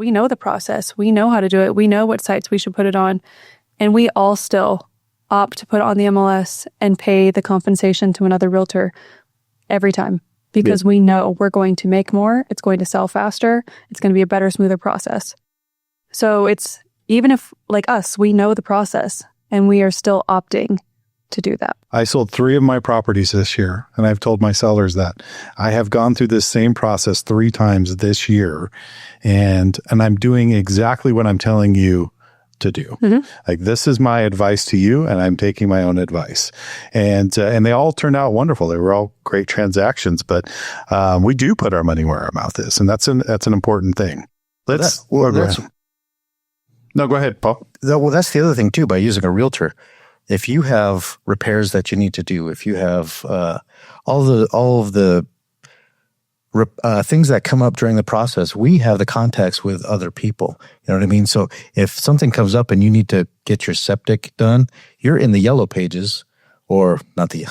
We know the process. We know how to do it. We know what sites we should put it on. And we all still opt to put it on the MLS and pay the compensation to another realtor every time because we know we're going to make more. It's going to sell faster. It's going to be a better, smoother process. So it's, even if like us, we know the process and we are still opting to do that. I sold 3 of my properties this year, and I've told my sellers that I have gone through this same process 3 times this year, and I'm doing exactly what I'm telling you to do. Like, this is my advice to you, and I'm taking my own advice. And they all turned out wonderful. They were all great transactions, but we do put our money where our mouth is, and that's an important thing. Go ahead, Paul. Well, that's the other thing too. By using a realtor, if you have repairs that you need to do, if you have all of the things that come up during the process, we have the contacts with other people. You know what I mean? So if something comes up and you need to get your septic done, you're in the yellow pages, or not the.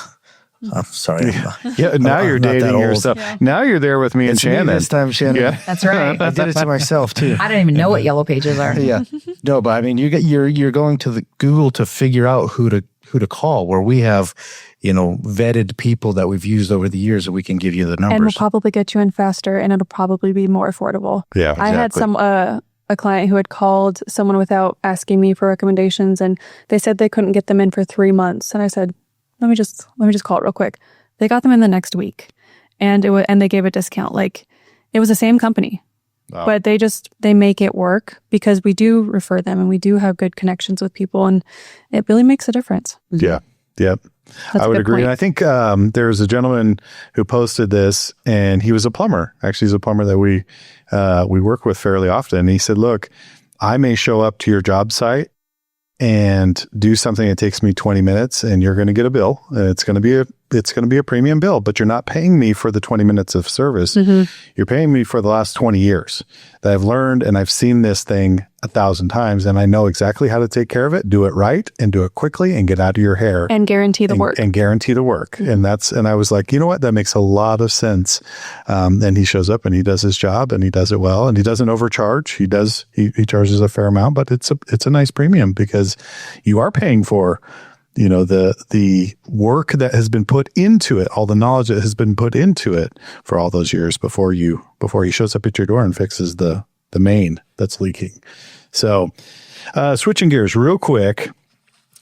I'm sorry. Yeah, now you're dating yourself. Yeah. Now you're there with me and Shannon. This time, Shannon. Yeah. That's right. I did it to myself too. I don't even know what yellow pages are. Yeah. No, but I mean, you're going to the Google to figure out who to call, where we have, vetted people that we've used over the years that we can give you the numbers. And we'll probably get you in faster, and it'll probably be more affordable. Yeah, exactly. I had a client who had called someone without asking me for recommendations, and they said they couldn't get them in for 3 months. And I said, let me just call it real quick. They got them in the next week, and they gave a discount. Like, it was the same company, but they make it work because we do refer them and we do have good connections with people, and it really makes a difference. Yeah. Yep. I would agree. Point. And I think there was a gentleman who posted this, and he was a plumber. Actually, he's a plumber that we work with fairly often. And he said, look, I may show up to your job site and do something that takes me 20 minutes, and you're going to get a bill. And it's going to be a premium bill, but you're not paying me for the 20 minutes of service. You're paying me for the last 20 years that I've learned, and I've seen this thing 1,000 times, and I know exactly how to take care of it, do it right, and do it quickly, and get out of your hair. And guarantee the work. And guarantee the work. And I was like, you know what? That makes a lot of sense. And he shows up and he does his job and he does it well, and he doesn't overcharge. He charges a fair amount, but it's a nice premium because you are paying for, the work that has been put into it, all the knowledge that has been put into it for all those years before he shows up at your door and fixes the main that's leaking. So, switching gears real quick,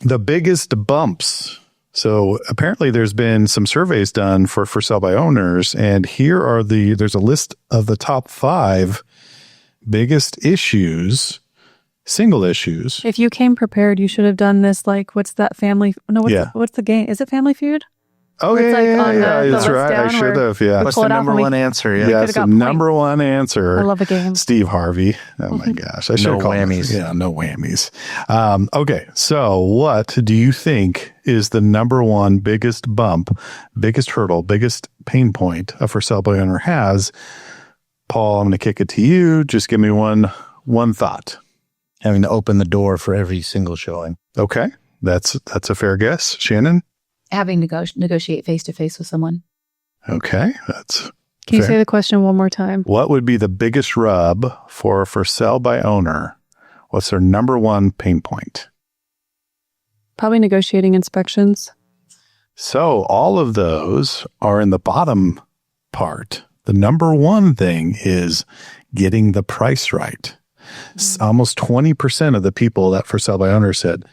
the biggest bumps. So apparently there's been some surveys done for sale by owners, and there's a list of the top 5 biggest issues. Single issues. If you came prepared, you should have done this. Like, what's that family? No, what's the game? Is it Family Feud? Oh, yeah, that's right. I should have. Yeah. What's the number one answer? Yeah. Yes, the number one answer. I love a game. Steve Harvey. Oh my gosh. I should have called whammies. Yeah, no whammies. Okay. So what do you think is the number one biggest bump, biggest hurdle, biggest pain point a for sale by owner has? Paul, I'm going to kick it to you. Just give me one thought. Having to open the door for every single showing. Okay. That's a fair guess. Shannon? Having to negotiate face-to-face with someone. Okay. Can you say the question one more time? What would be the biggest rub for sale by owner? What's their number one pain point? Probably negotiating inspections. So all of those are in the bottom part. The number one thing is getting the price right. Almost 20% of the people that for sale by owner said,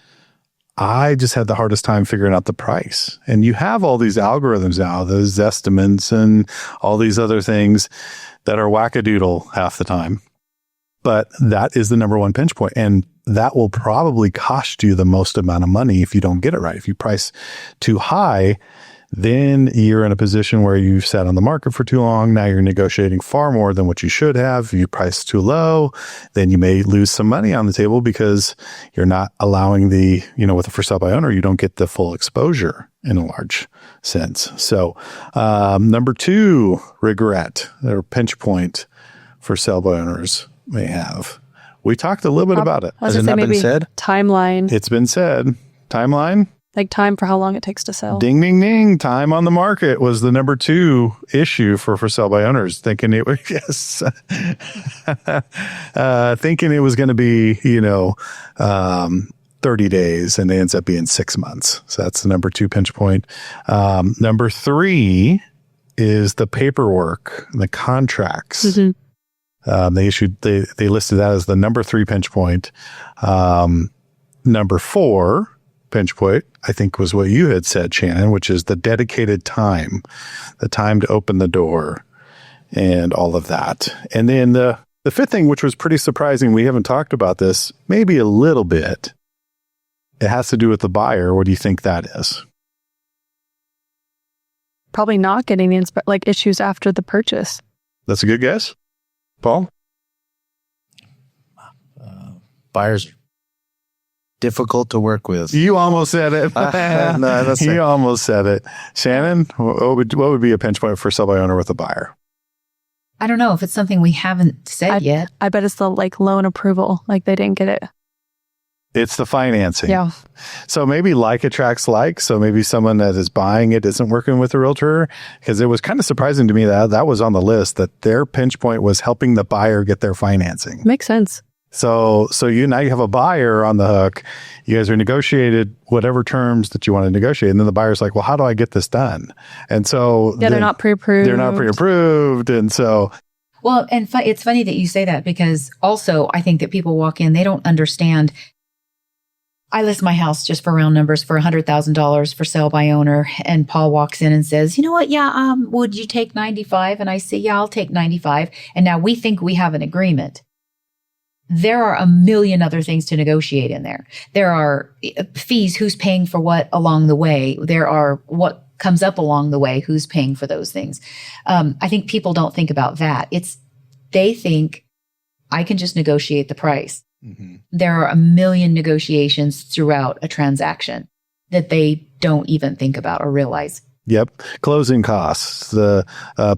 I just had the hardest time figuring out the price. And you have all these algorithms now, those estimates and all these other things that are wackadoodle half the time. But that is the number one pinch point. And that will probably cost you the most amount of money if you don't get it right. If you price too high, then you're in a position where you've sat on the market for too long. Now you're negotiating far more than what you should have. If you price too low, then you may lose some money on the table because you're not allowing with a for sale by owner, you don't get the full exposure in a large sense. So, number 2, regret or pinch point for sale by owners may have. We talked a little bit about it. Has it not been said? Timeline. It's been said. Timeline? Like time for how long it takes to sell. Ding, ding, ding. Time on the market was the number 2 issue for sell by owners, thinking it was, yes, thinking it was going to be, 30 days, and it ends up being 6 months. So that's the number 2 pinch point. Number 3 is the paperwork, the contracts. Mm-hmm. They listed that as the number 3 pinch point. Number 4 pinch point, I think, was what you had said, Shannon, which is the dedicated time, the time to open the door and all of that. And then the 5th thing, which was pretty surprising, we haven't talked about this, maybe a little bit. It has to do with the buyer. What do you think that is? Probably not getting the issues after the purchase. That's a good guess, Paul? Buyers difficult to work with. You almost said it. No, you almost said it. Shannon, what would be a pinch point for sell by owner with a buyer? I don't know if it's something we haven't said yet. I bet it's the loan approval. They didn't get it. It's the financing. Yeah. So maybe like attracts like. So maybe someone that is buying it isn't working with a realtor, because it was kind of surprising to me that was on the list, that their pinch point was helping the buyer get their financing. Makes sense. So now you have a buyer on the hook. You guys are negotiated whatever terms that you want to negotiate. And then the buyer's like, well, how do I get this done? And so they're not pre-approved. They're not pre-approved. And so. Well, and it's funny that you say that, because also I think that people walk in, they don't understand. I list my house, just for round numbers, for $100,000 for sale by owner. And Paul walks in and says, you know what? Yeah. Would you take 95? And I say, yeah, I'll take 95. And now we think we have an agreement. There are a million other things to negotiate in there. There are fees, who's paying for what along the way. There are what comes up along the way, who's paying for those things. I think people don't think about that. They think I can just negotiate the price. Mm-hmm. There are a million negotiations throughout a transaction that they don't even think about or realize. Yep. Closing costs, the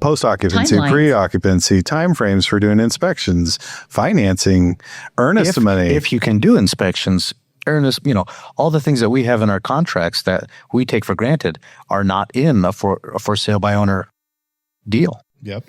post-occupancy, pre-occupancy, timeframes for doing inspections, financing, earnest money. If you can do inspections, earnest, all the things that we have in our contracts that we take for granted are not in a for sale by owner deal. Yep.